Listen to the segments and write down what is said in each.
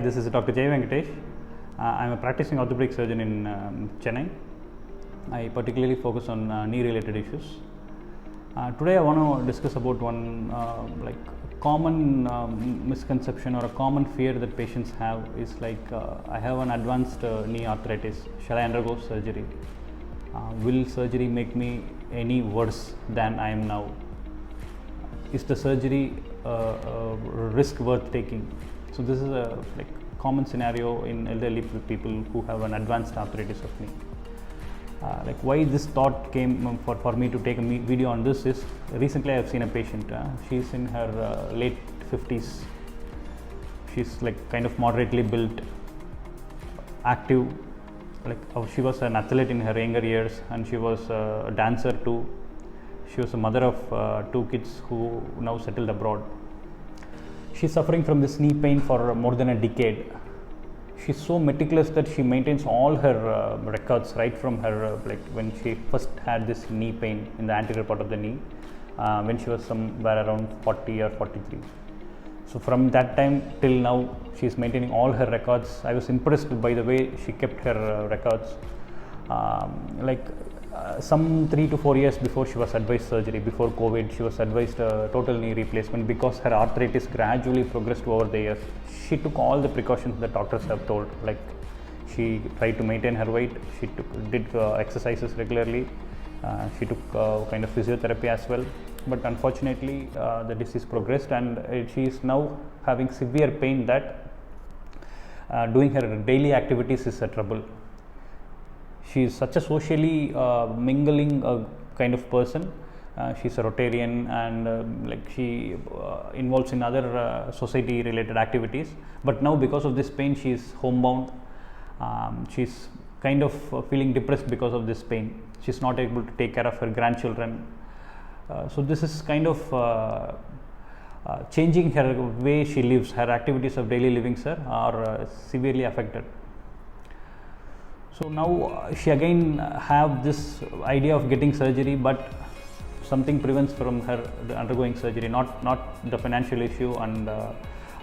Hi, this is Dr. Jeya Venkatesh. I'm a practicing orthopedic surgeon in Chennai. I particularly focus on knee-related issues. Today, I want to discuss about one common misconception or a common fear that patients have is I have an advanced knee arthritis. Shall I undergo surgery? Will surgery make me any worse than I am now? Is the surgery risk worth taking? So this is a common scenario in elderly people who have an advanced arthritis of knee. Why this thought came for me to take a video on this is recently I have seen a patient. She's in her late 50s. She's kind of moderately built, active. She was an athlete in her younger years, and she was a dancer too. She was a mother of 2 kids who now settled abroad. She's suffering from this knee pain for more than a decade. She's so meticulous that she maintains all her records right from her when she first had this knee pain in the anterior part of the knee when she was somewhere around 40 or 43. So from that time till now, she's maintaining all her records. I was impressed by the way she kept her records. Some 3 to 4 years before she was advised surgery, before COVID, she was advised total knee replacement because her arthritis gradually progressed over the years. She took all the precautions the doctors have told. She tried to maintain her weight, she did exercises regularly, she took kind of physiotherapy as well. But unfortunately, the disease progressed, and she is now having severe pain that doing her daily activities is a trouble. She is such a socially mingling kind of person. She's a Rotarian, and she involves in other society related activities. But now because of this pain, she is homebound. She's kind of feeling depressed because of this pain. She's not able to take care of her grandchildren. So this is kind of changing her way she lives. Her activities of daily living, sir, are severely affected. So now she again have this idea of getting surgery, but something prevents from her undergoing surgery, not the financial issue, and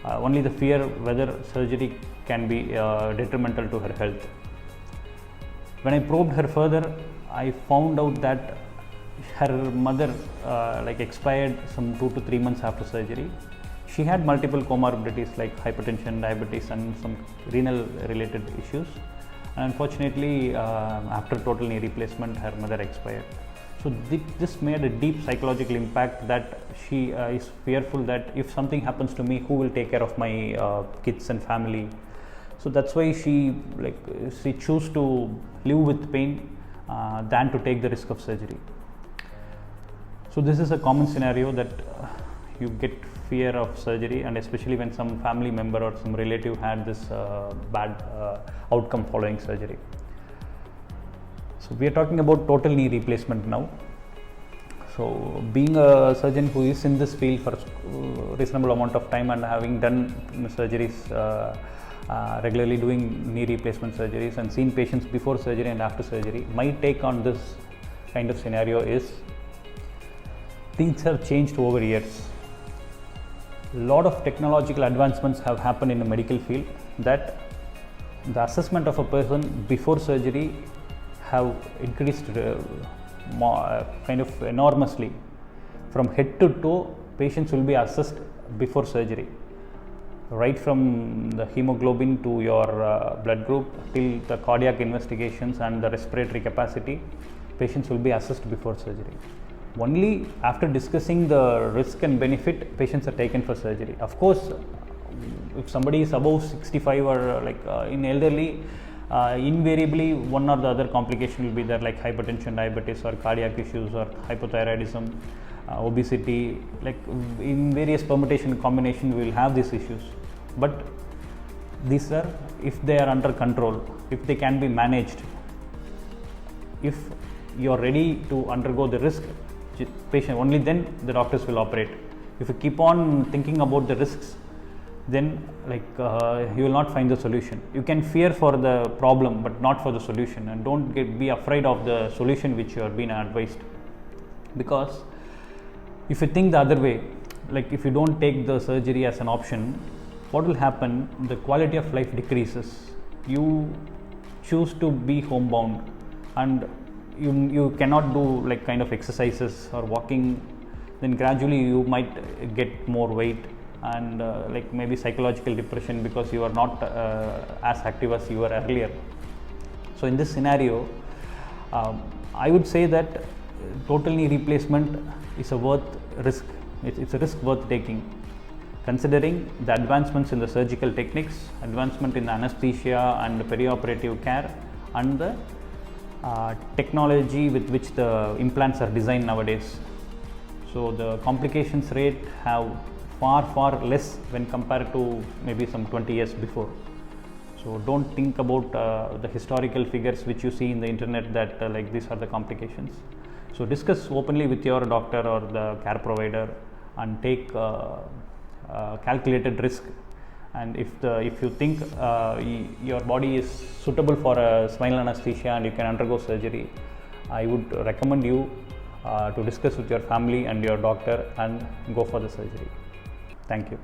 only the fear whether surgery can be detrimental to her health. When I probed her further, I found out that her mother expired some 2 to 3 months after surgery. She had multiple comorbidities like hypertension, diabetes, and some renal related issues. Unfortunately, after total knee replacement, her mother expired. So this made a deep psychological impact that she is fearful that if something happens to me, who will take care of my kids and family? So that's why she choose to live with pain than to take the risk of surgery. So this is a common scenario that you get fear of surgery, and especially when some family member or some relative had this bad outcome following surgery. So we are talking about total knee replacement now. So being a surgeon who is in this field for a reasonable amount of time and having done surgeries regularly, doing knee replacement surgeries and seen patients before surgery and after surgery, my take on this kind of scenario is things have changed over years. A lot of technological advancements have happened in the medical field that the assessment of a person before surgery have increased kind of enormously. From head to toe, patients will be assessed before surgery, right from the hemoglobin to your blood group till the cardiac investigations and the respiratory capacity. Patients will be assessed before surgery. Only after discussing the risk and benefit, patients are taken for surgery. Of course, if somebody is above 65 or in elderly, invariably one or the other complication will be there, like hypertension, diabetes, or cardiac issues, or hypothyroidism, obesity. In various permutation and combination, we will have these issues. But these are if they are under control, if they can be managed, if you are ready to undergo the risk, patient, only then the doctors will operate. If you keep on thinking about the risks, then you will not find the solution. You can fear for the problem but not for the solution, and don't be afraid of the solution which you are being advised. Because if you think the other way, if you don't take the surgery as an option, what will happen? The quality of life decreases. You choose to be homebound, and you cannot do like kind of exercises or walking. Then gradually you might get more weight, and like maybe psychological depression because you are not as active as you were earlier. So in this scenario, I would say that total knee replacement is a worth risk. It's a risk worth taking, considering the advancements in the surgical techniques, advancement in the anesthesia and perioperative care, and the technology with which the implants are designed nowadays. So the complications rate have far less when compared to maybe some 20 years before. So don't think about the historical figures which you see in the internet that like these are the complications. So discuss openly with your doctor or the care provider and take calculated risk. And if you think your body is suitable for a spinal anesthesia and you can undergo surgery, I would recommend you to discuss with your family and your doctor and go for the surgery. Thank you.